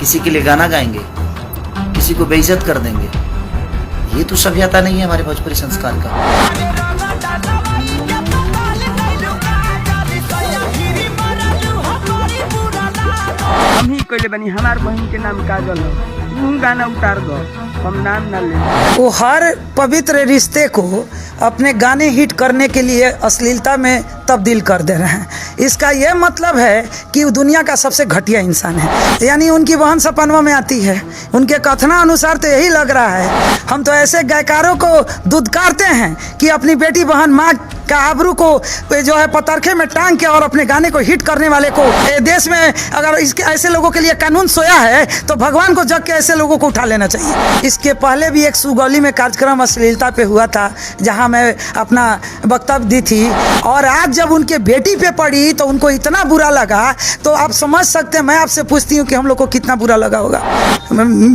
किसी के लिए गाना गाएंगे, किसी को बेइज्जत कर देंगे। ये तो सभ्यता नहीं है हमारे भोजपुरी संस्कार का। हम ही कहले बनी हमार बहन के नाम काजल है, तू गाना उतार दो, हम नाम ना ले। वो हर पवित्र रिश्ते को अपने गाने हिट करने के लिए अश्लीलता में तब्दील कर दे रहे हैं। इसका यह मतलब है कि वो दुनिया का सबसे घटिया इंसान है। यानी उनकी बहन सपनों में आती है, उनके कथना अनुसार तो यही लग रहा है। हम तो ऐसे गायकारों को दुदकारते हैं कि अपनी बेटी बहन माँ का आबरू को जो है पतरखे में टांग के और अपने गाने को हिट करने वाले को देश में अगर इसके ऐसे लोगों के लिए कानून सोया है तो भगवान को जग के ऐसे लोगों को उठा लेना चाहिए। इसके पहले भी एक सुगौली में कार्यक्रम अश्लीलता पे हुआ था जहां मैं अपना वक्तव्य दी थी, और आज जब उनके बेटी पे पड़ी तो उनको इतना बुरा लगा। तो आप समझ सकते हैं, मैं आपसे पूछती हूँ कि हम लोग को कितना बुरा लगा होगा।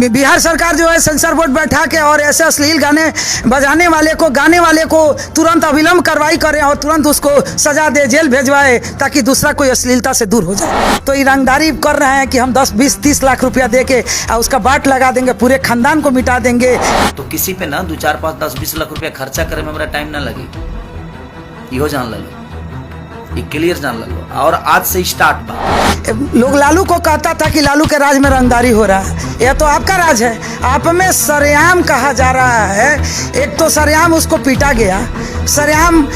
बिहार सरकार जो है सेंसर बोर्ड बैठा के और ऐसे अश्लील गाने बजाने वाले को गाने वाले को तुरंत अविलंब कार्रवाई करें और तुरंत उसको सजा दे, जेल भेजवाए, ताकि दूसरा कोई अश्लीलता से दूर हो जाए। तो ईरानदारी कर रहे हैं कि हम 10, 20, 30 लाख रुपया दे के उसका बाट लगा देंगे, पूरे खानदान को मिटा देंगे। तो किसी पे ना 2, 4, 5, 10, 20 लाख रुपया खर्चा करे में हमारा टाइम ना लगे। इहो जान लो, ये क्लियर जान लो। और आज से स्टार्ट बा। लोग लालू को कहता था कि लालू के राज में रंगदारी हो रहा है। यह तो आपका राज है, आप में सरेआम कहा जा रहा है। एक तो सरेआम उसको पीटा गया, सरेआम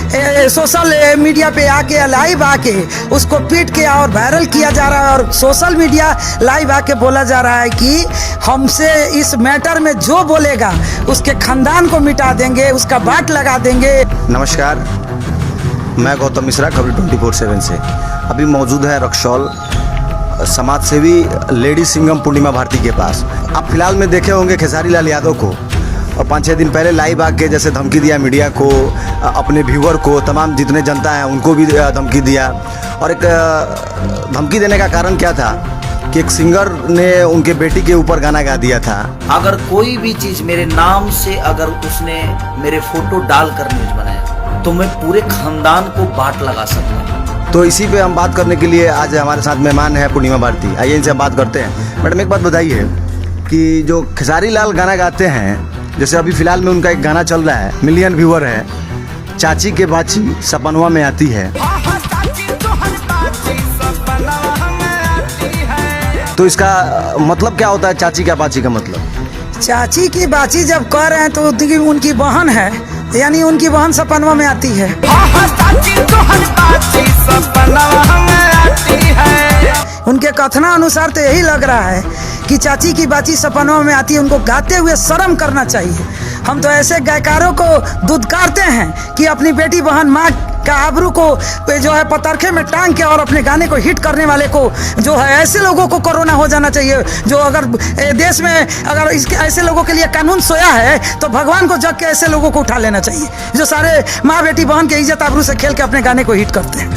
सोशल मीडिया पे आके लाइव आके उसको पीट के और वायरल किया जा रहा है, और सोशल मीडिया लाइव आके बोला जा रहा है कि हमसे इस मैटर में जो बोलेगा उसके खानदान को मिटा देंगे, उसका बाट लगा देंगे। नमस्कार, मैं गौतम मिश्रा, खबरी 24/7 से अभी मौजूद है रक्सौल समाज सेवी लेडी सिंघम पूर्णिमा भारती के पास। आप फिलहाल में देखे होंगे खेसारी लाल यादव को, और 5-6 दिन पहले लाइव आके जैसे धमकी दिया मीडिया को, अपने व्यूअर को, तमाम जितने जनता है उनको भी धमकी दिया। और एक धमकी देने का कारण क्या था कि एक सिंगर ने उनके बेटी के ऊपर गाना गा दिया था। अगर कोई भी चीज मेरे नाम से अगर उसने मेरे फोटो डालकर न्यूज बनाया तो मैं पूरे खानदान को बाट लगा सकता हूँ। तो इसी पे हम बात करने के लिए आज हमारे साथ मेहमान है पूर्णिमा भारती। आइए इनसे हम बात करते हैं। मैडम, एक बात बताइए कि जो खेसारी लाल गाना गाते हैं, जैसे अभी फिलहाल में उनका एक गाना चल रहा है, मिलियन व्यूअर है, चाची के बाची सपनवा में आती है, तो इसका मतलब क्या होता है? चाची का बाची का मतलब? चाची की बाची जब कह रहे हैं तो उनकी बहन है, यानी उनकी बहन सपनवा में आती है। उनके कथना अनुसार तो यही लग रहा है कि चाची की बाची सपनवा में आती है। उनको गाते हुए शर्म करना चाहिए। हम तो ऐसे गायकारों को दुदकारते हैं कि अपनी बेटी बहन माँ का आबरू को जो है पतरखे में टांग के और अपने गाने को हिट करने वाले को जो है ऐसे लोगों को कोरोना हो जाना चाहिए। जो अगर देश में अगर इसके ऐसे लोगों के लिए कानून सोया है तो भगवान को जग के ऐसे लोगों को उठा लेना चाहिए, जो सारे माँ बेटी बहन के इज्जत आबरू से खेल के अपने गाने को हिट करते हैं।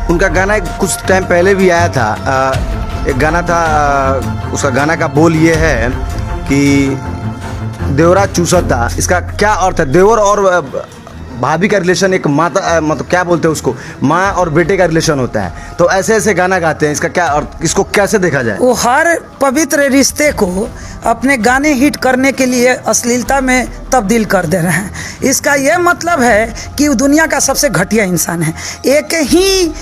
उनका गाना कुछ टाइम पहले भी आया था, एक गाना था, उसका गाना का बोल ये है कि देवरा चूसता। इसका क्या अर्थ है? देवर और भाभी का रिलेशन एक माता, मतलब क्या बोलते हैं उसको, माँ और बेटे का रिलेशन होता है। तो ऐसे ऐसे गाना गाते हैं, इसका क्या अर्थ, इसको कैसे देखा जाए? वो हर पवित्र रिश्ते को अपने गाने हिट करने के लिए अश्लीलता में तब्दील कर दे रहे हैं। इसका यह मतलब है कि वो दुनिया का सबसे घटिया इंसान है। एक ही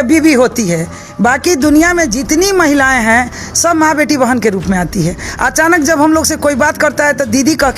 बीवी होती है, बाकी दुनिया में जितनी महिलाएं हैं सब माँ बेटी बहन के रूप में आती है। अचानक जब हम लोग से कोई बात करता है तो दीदी कह के